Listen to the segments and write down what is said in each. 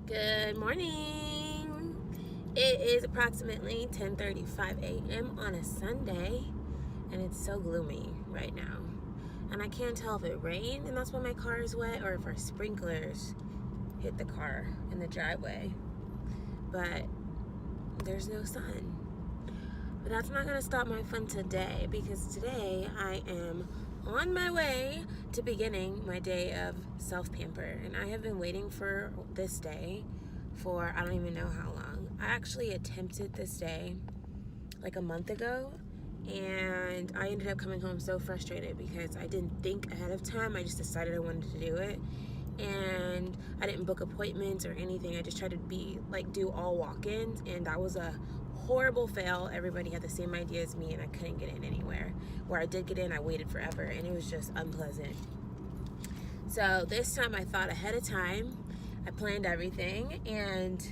Good morning. It is approximately 10:35 a.m. on a Sunday, and it's so gloomy right now. And I can't tell if it rained and that's why my car is wet, or if our sprinklers hit the car in the driveway. But there's no sun. But that's not going to stop my fun today, because today I am on my way to beginning my day of self-pamper. And I have been waiting for this day for I don't even know how long. I actually attempted this day like a month ago, and I ended up coming home so frustrated because I didn't think ahead of time. I just decided I wanted to do it, and I didn't book appointments or anything. I just tried to do all walk-ins, and that was a horrible fail. Everybody had the same idea as me, and I couldn't get in anywhere. Where I did get in, I waited forever, and it was just unpleasant. So this time I thought ahead of time. I planned everything, and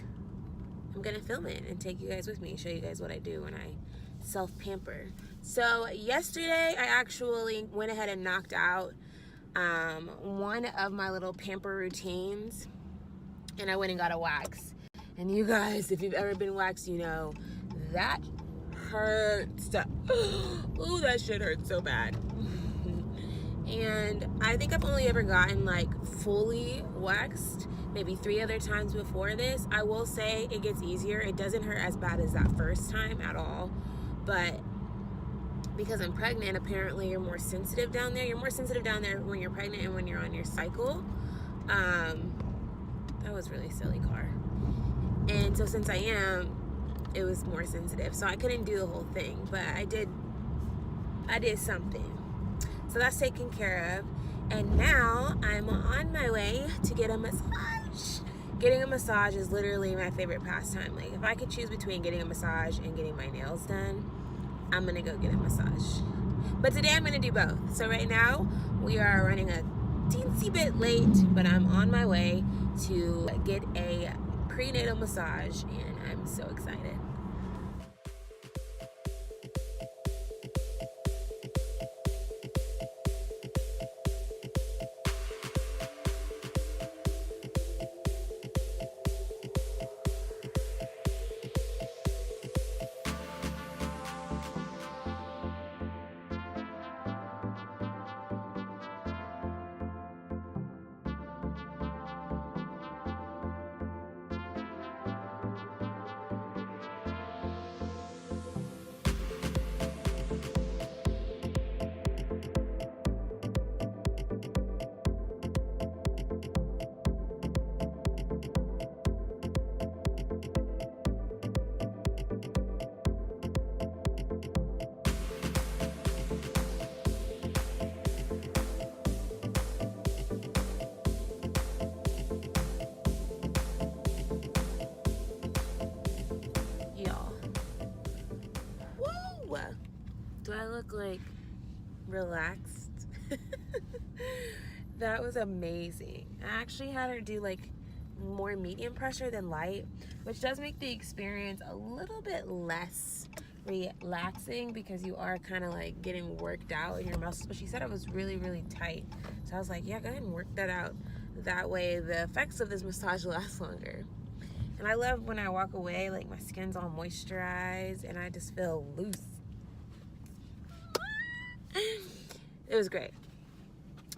I'm gonna film it and take you guys with me, show you guys what I do when I self-pamper. So yesterday I actually went ahead and knocked out one of my little pamper routines, and I went and got a wax. And you guys, if you've ever been waxed, you know that hurts. Ooh, that shit hurts so bad. And I think I've only ever gotten like fully waxed maybe 3 other times before this. I will say it gets easier. It doesn't hurt as bad as that first time at all. But because I'm pregnant, apparently you're more sensitive down there. You're more sensitive down there when you're pregnant and when you're on your cycle. That was really silly, car. And so since I am, it was more sensitive. So I couldn't do the whole thing, but I did something. So that's taken care of. And now I'm on my way to get a massage. Getting a massage is literally my favorite pastime. Like, if I could choose between getting a massage and getting my nails done, I'm gonna go get a massage. But today I'm gonna do both. So right now we are running a teensy bit late, but I'm on my way to get a prenatal massage, and I'm so excited. Do I look like relaxed? That was amazing. I actually had her do like more medium pressure than light, which does make the experience a little bit less relaxing because you are kind of like getting worked out in your muscles. But she said it was really, really tight. So I was like, yeah, go ahead and work that out. That way the effects of this massage last longer. And I love when I walk away, like my skin's all moisturized and I just feel loose. It was great.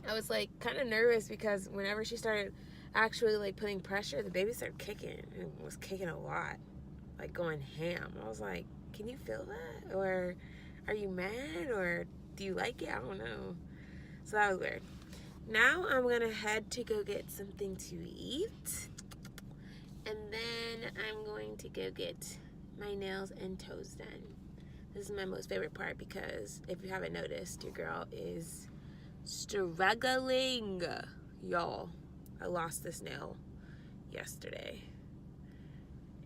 I was like kind of nervous because whenever she started actually like putting pressure, the baby started kicking, and it was kicking a lot, like going ham. I was like, can you feel that? Or are you mad? Or do you like it? I don't know. So that was weird. Now I'm gonna head to go get something to eat, and then I'm going to go get my nails and toes done. This is my most favorite part because if you haven't noticed, your girl is struggling. Y'all, I lost this nail yesterday,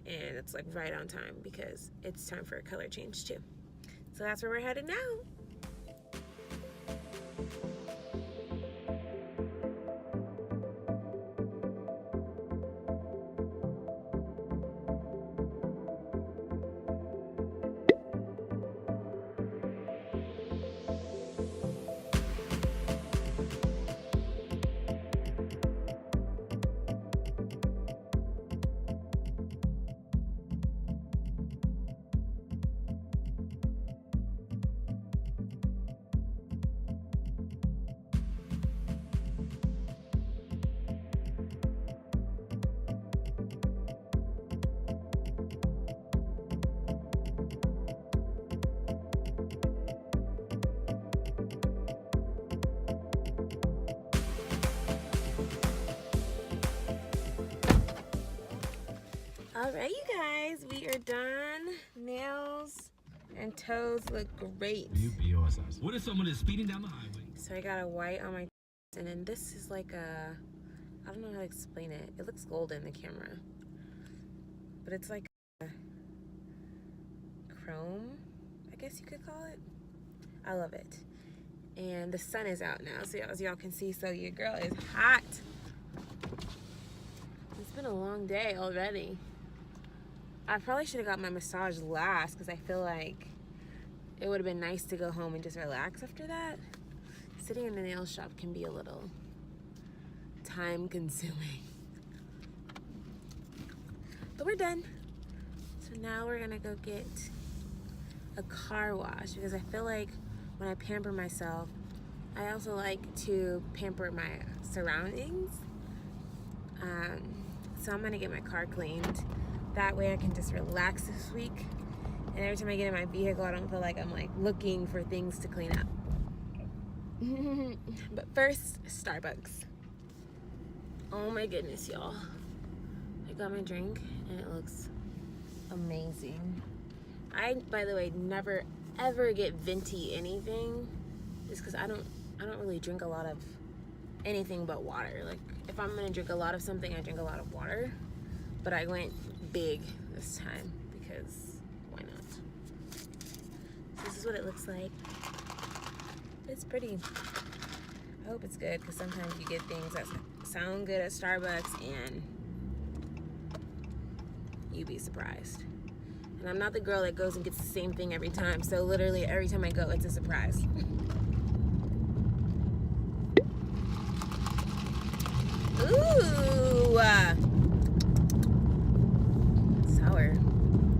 and it's like right on time because it's time for a color change too. So that's where we're headed now. All right, you guys, we are done. Nails and toes look great. What if someone is speeding down the highway? So I got a white on my, and then this is like a, I don't know how to explain it. It looks golden in the camera, but it's like a chrome, I guess you could call it. I love it. And the sun is out now, so as y'all can see, so your girl is hot. It's been a long day already. I probably should have got my massage last because I feel like it would have been nice to go home and just relax after that. Sitting in the nail shop can be a little time consuming. But we're done. So now we're gonna go get a car wash because I feel like when I pamper myself, I also like to pamper my surroundings. So I'm gonna get my car cleaned. That way I can just relax this week. And every time I get in my vehicle, I don't feel like I'm like looking for things to clean up. But first, Starbucks. Oh my goodness, y'all. I got my drink and it looks amazing. I, by the way, never ever get venti anything just because I don't really drink a lot of anything but water. Like if I'm gonna drink a lot of something, I drink a lot of water. But I went big this time because why not? So this is what it looks like. It's pretty. I hope it's good because sometimes you get things that sound good at Starbucks and you'd be surprised. And I'm not the girl that goes and gets the same thing every time. So literally every time I go, it's a surprise. Ooh! Sour.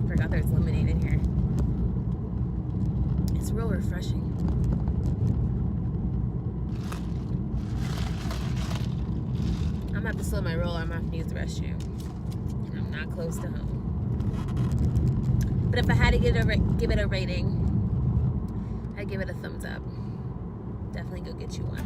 Forgot there's lemonade in here. It's real refreshing. I'm gonna have to slow my roll. I'm gonna have to use the restroom. And I'm not close to home. But if I had to give it a rating, I'd give it a thumbs up. Definitely go get you one.